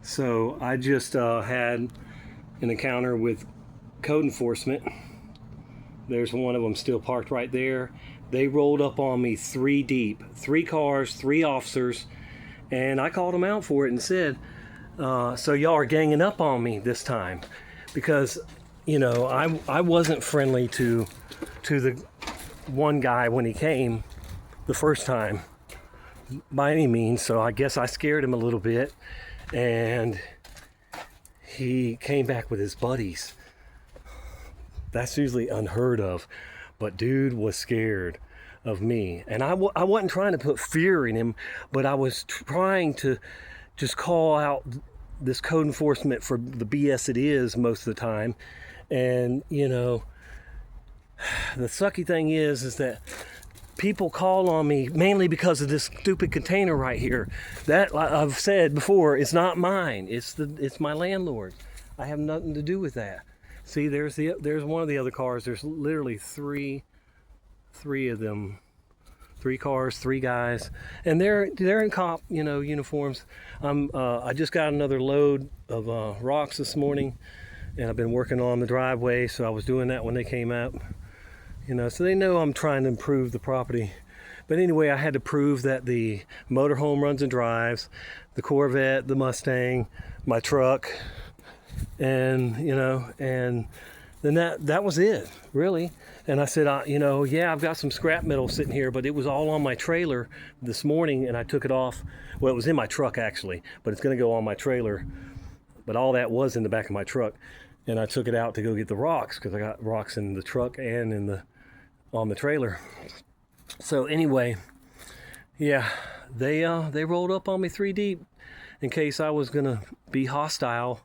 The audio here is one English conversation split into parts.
So I just had an encounter with code enforcement. There's one of them still parked right there. They rolled up on me 3 deep, 3 cars, 3 officers, and I called them out for it and said, so y'all are ganging up on me this time, because I wasn't friendly to the one guy when he came the first time by any means. So I guess I scared him a little bit, and he came back with his buddies. That's usually unheard of, but dude was scared of me, and I wasn't trying to put fear in him, but I was trying to just call out this code enforcement for the BS it is most of the time. And the sucky thing is that people call on me mainly because of this stupid container right here. That, like I've said before, it's not mine. It's my landlord. I have nothing to do with that. See, there's one of the other cars. There's literally three of them. 3 cars, 3 guys, and they're in cop uniforms. I just got another load of rocks this morning, and I've been working on the driveway, so I was doing that when they came up. So they know I'm trying to improve the property. But anyway, I had to prove that the motorhome runs and drives, the Corvette, the Mustang, my truck, and and then that was it, really. And I said, yeah, I've got some scrap metal sitting here, but it was all on my trailer this morning, and I took it off. Well, it was in my truck actually, but it's going to go on my trailer. But all that was in the back of my truck, and I took it out to go get the rocks, because I got rocks in the truck and on the trailer. So anyway, yeah, they rolled up on me 3 deep in case I was going to be hostile.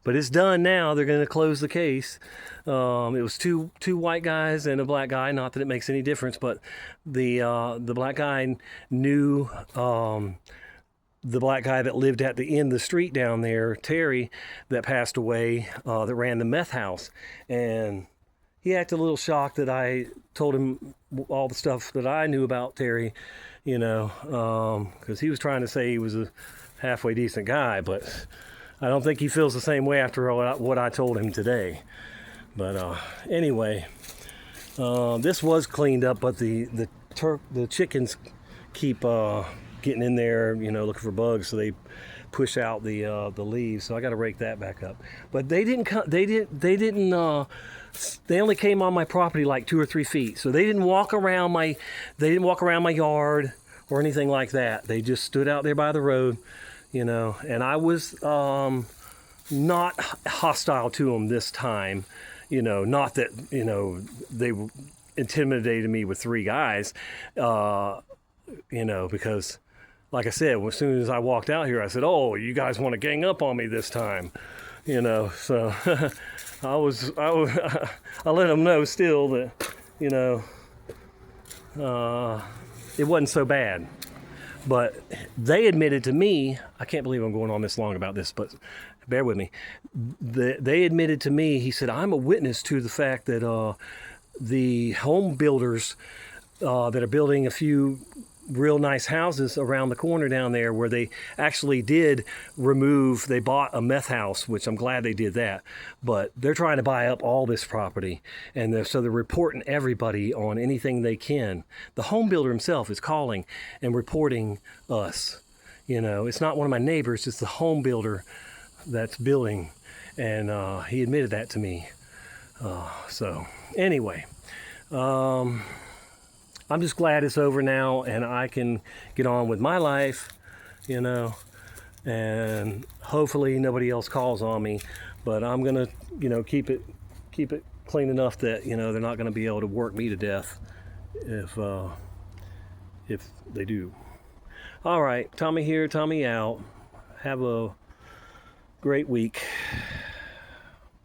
But it's done now. They're going to close the case. It was two white guys and a black guy. Not that it makes any difference, but the black guy knew the black guy that lived at the end of the street down there, Terry, that passed away, that ran the meth house. And he acted a little shocked that I told him all the stuff that I knew about Terry, because he was trying to say he was a halfway decent guy, but I don't think he feels the same way after what I told him today. But anyway, this was cleaned up, but the chickens keep getting in there, looking for bugs, so they push out the leaves. So I got to rake that back up. But they didn't. They only came on my property like 2 or 3 feet. So they didn't walk around my yard or anything like that. They just stood out there by the road. And I was not hostile to them this time, not that, they intimidated me with 3 guys, because like I said, as soon as I walked out here, I said, oh, you guys want to gang up on me this time, so I let them know still that, it wasn't so bad. But they admitted to me, I can't believe I'm going on this long about this, but bear with me. They admitted to me, he said, I'm a witness to the fact that the home builders that are building a few real nice houses around the corner down there, where they actually did they bought a meth house, which I'm glad they did that, but they're trying to buy up all this property, and so they're reporting everybody on anything they can. The home builder himself is calling and reporting us. It's not one of my neighbors, it's the home builder that's building, and he admitted that to me. So anyway, I'm just glad it's over now, and I can get on with my life, and hopefully nobody else calls on me. But I'm gonna, keep it clean enough that they're not gonna be able to work me to death if they do. All right, Tommy here, Tommy out. Have a great week.